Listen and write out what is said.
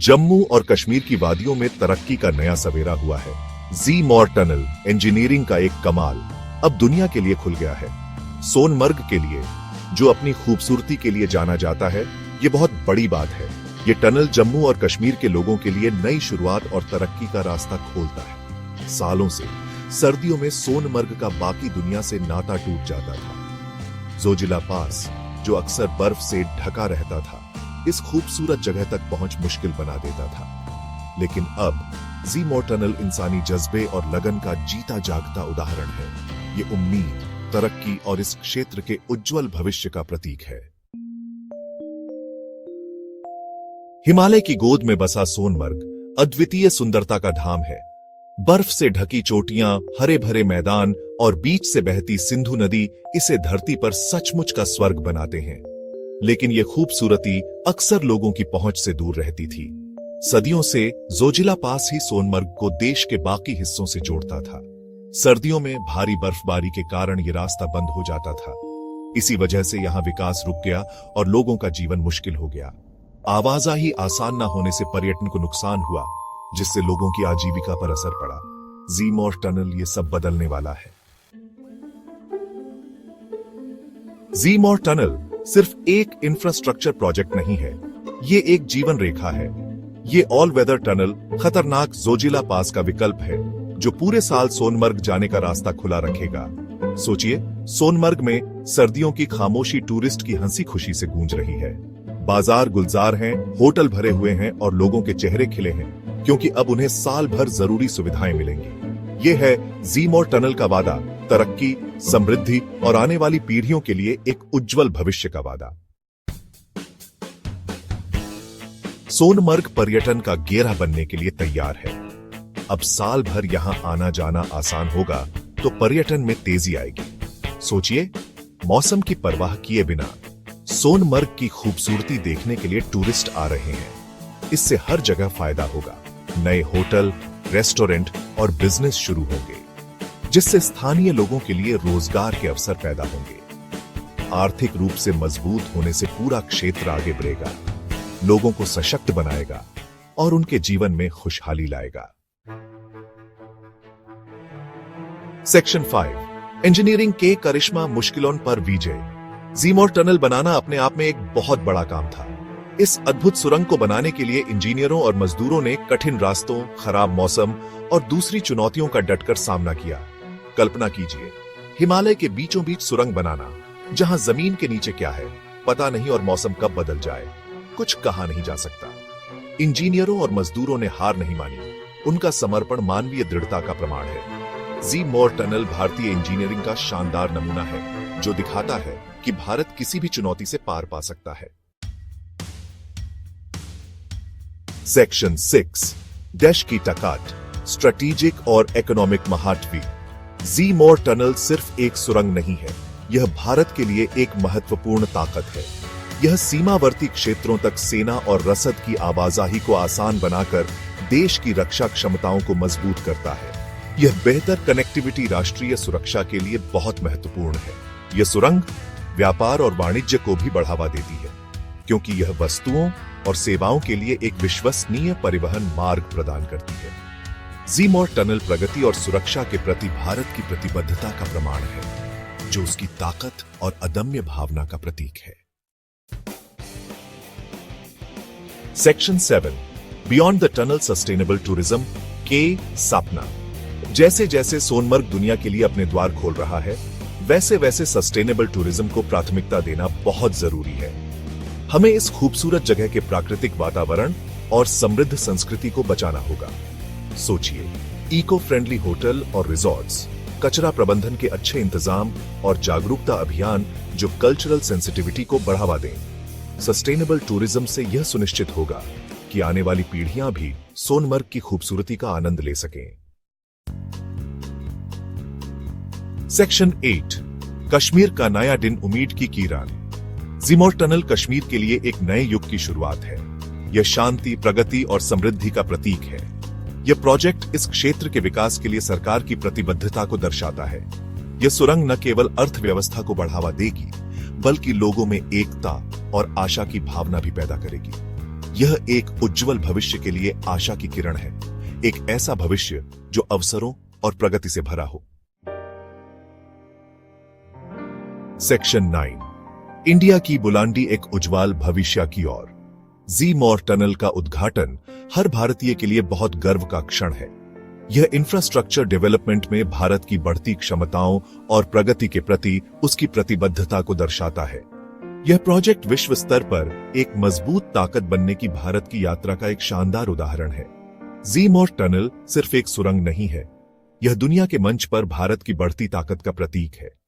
जम्मू और कश्मीर की वादियों में तरक्की का नया सवेरा हुआ है। ज़ी-मॉर टनल इंजीनियरिंग का एक कमाल अब दुनिया के लिए खुल गया है। सोनमर्ग के लिए, जो अपनी खूबसूरती के लिए जाना जाता है, ये बहुत बड़ी बात है। ये टनल जम्मू और कश्मीर के लोगों के लिए नई शुरुआत और तरक्की का रास्ता खोलता है। सालों से सर्दियों में सोनमर्ग का बाकी दुनिया से नाता टूट जाता था। जोजिला पास, जो अक्सर बर्फ से ढका रहता था, इस खूबसूरत जगह तक पहुंच मुश्किल बना देता था। लेकिन अब ज़ी-मॉर टनल इंसानी जज्बे और लगन का जीता जागता उदाहरण है। ये उम्मीद, तरक्की और इस क्षेत्र के उज्जवल भविष्य का प्रतीक है। हिमालय की गोद में बसा सोनमर्ग अद्वितीय सुंदरता का धाम है। बर्फ से ढकी चोटियां, हरे भरे मैदान और बीच से बहती सिंधु नदी इसे धरती पर सचमुच का स्वर्ग बनाते हैं। लेकिन यह खूबसूरती अक्सर लोगों की पहुंच से दूर रहती थी। सदियों से जोजिला पास ही सोनमर्ग को देश के बाकी हिस्सों से जोड़ता था। सर्दियों में भारी बर्फबारी के कारण यह रास्ता बंद हो जाता था। इसी वजह से यहां विकास रुक गया और लोगों का जीवन मुश्किल हो गया। आवाजाही आसान न होने से पर्यटन को नुकसान हुआ, जिससे लोगों की आजीविका पर असर पड़ा। ज़ी-मॉर टनल ये सब बदलने वाला है। ज़ी-मॉर टनल सिर्फ एक इंफ्रास्ट्रक्चर प्रोजेक्ट नहीं है, ये एक जीवन रेखा है। ये ऑल वेदर टनल खतरनाक जोजिला पास का विकल्प है, जो पूरे साल सोनमर्ग जाने का रास्ता खुला रखेगा। सोचिए, सोनमर्ग में सर्दियों की खामोशी टूरिस्ट की हंसी खुशी से गूंज रही है। बाजार गुलजार हैं, होटल भरे हुए हैं और लोगों के चेहरे खिले हैं, क्योंकि अब उन्हें साल भर जरूरी सुविधाएं मिलेंगी। ये है ज़ी-मॉर टनल का वादा, तरक्की, समृद्धि और आने वाली पीढ़ियों के लिए एक उज्जवल भविष्य का वादा। सोनमर्ग पर्यटन का घेरा बनने के लिए तैयार है। अब साल भर यहां आना जाना आसान होगा तो पर्यटन में तेजी आएगी। सोचिए, मौसम की परवाह किए बिना सोनमर्ग की खूबसूरती देखने के लिए टूरिस्ट आ रहे हैं। इससे हर जगह फायदा होगा। नए होटल, रेस्टोरेंट और बिजनेस शुरू होंगे, जिससे स्थानीय लोगों के लिए रोजगार के अवसर पैदा होंगे। आर्थिक रूप से मजबूत होने से पूरा क्षेत्र आगे बढ़ेगा, लोगों को सशक्त बनाएगा और उनके जीवन में खुशहाली लाएगा। सेक्शन 5, इंजीनियरिंग के करिश्मा मुश्किलों पर विजय। ज़ी-मॉर टनल बनाना अपने आप में एक बहुत बड़ा काम था। इस अद्भुत सुरंग को बनाने के लिए इंजीनियरों और मजदूरों ने कठिन रास्तों, खराब मौसम और दूसरी चुनौतियों का डटकर सामना किया। कल्पना कीजिए, हिमालय के बीचों बीच सुरंग बनाना, जहां जमीन के नीचे क्या है पता नहीं और मौसम कब बदल जाए कुछ कहा नहीं जा सकता। इंजीनियरों और मजदूरों ने हार नहीं मानी। उनका समर्पण मानवीय दृढ़ता का प्रमाण है। ज़ी-मॉर टनल भारतीय इंजीनियरिंग का शानदार नमूना है, जो दिखाता है कि भारत किसी भी चुनौती से पार पा सकता है। सेक्शन 6, देश की ताकत, स्ट्रेटेजिक और इकोनॉमिक महत्व। ज़ी-मॉर टनल सिर्फ एक सुरंग नहीं है, यह भारत के लिए एक महत्वपूर्ण ताकत है। यह सीमावर्ती क्षेत्रों तक सेना और रसद की आवाजाही को आसान बनाकर देश की रक्षा क्षमताओं को मजबूत करता है। यह बेहतर कनेक्टिविटी राष्ट्रीय सुरक्षा के लिए बहुत महत्वपूर्ण है। यह सुरंग व्यापार और वाणिज्य को भी बढ़ावा देती है, क्योंकि यह वस्तुओं और सेवाओं के लिए एक विश्वसनीय परिवहन मार्ग प्रदान करती है। ज़ी-मॉर टनल प्रगति और सुरक्षा के प्रति भारत की प्रतिबद्धता का प्रमाण है, जो उसकी ताकत और अदम्य भावना का प्रतीक है। Section 7, beyond the tunnel sustainable tourism के सपना। जैसे जैसे सोनमर्ग दुनिया के लिए अपने द्वार खोल रहा है, वैसे वैसे सस्टेनेबल टूरिज्म को प्राथमिकता देना बहुत जरूरी है। हमें इस खूबसूरत जगह के प्राकृतिक वातावरण और समृद्ध संस्कृति को बचाना होगा। सोचिए, इको फ्रेंडली होटल और रिजॉर्ट्स, कचरा प्रबंधन के अच्छे इंतजाम और जागरूकता अभियान जो कल्चरल सेंसिटिविटी को बढ़ावा दें। सस्टेनेबल टूरिज्म से यह सुनिश्चित होगा कि आने वाली पीढ़ियां भी सोनमर्ग की खूबसूरती का आनंद ले सकें। सेक्शन 8, कश्मीर का नया दिन, उम्मीद की किरण। ज़ी-मॉर टनल कश्मीर के लिए एक नए युग की शुरुआत है। यह शांति, प्रगति और समृद्धि का प्रतीक है। यह प्रोजेक्ट इस क्षेत्र के विकास के लिए सरकार की प्रतिबद्धता को दर्शाता है। यह सुरंग न केवल अर्थव्यवस्था को बढ़ावा देगी, बल्कि लोगों में एकता और आशा की भावना भी पैदा करेगी। यह एक उज्जवल भविष्य के लिए आशा की किरण है, एक ऐसा भविष्य जो अवसरों और प्रगति से भरा हो। सेक्शन 9, इंडिया की बुलंदी एक उज्जवल भविष्य की ओर। ज़ी-मॉर टनल का उद्घाटन हर भारतीय के लिए बहुत गर्व का क्षण है। यह इंफ्रास्ट्रक्चर डेवलपमेंट में भारत की बढ़ती क्षमताओं और प्रगति के प्रति उसकी प्रतिबद्धता को दर्शाता है। यह प्रोजेक्ट विश्व स्तर पर एक मजबूत ताकत बनने की भारत की यात्रा का एक शानदार उदाहरण है। ज़ी-मॉर टनल सिर्फ एक सुरंग नहीं है, यह दुनिया के मंच पर भारत की बढ़ती ताकत का प्रतीक है।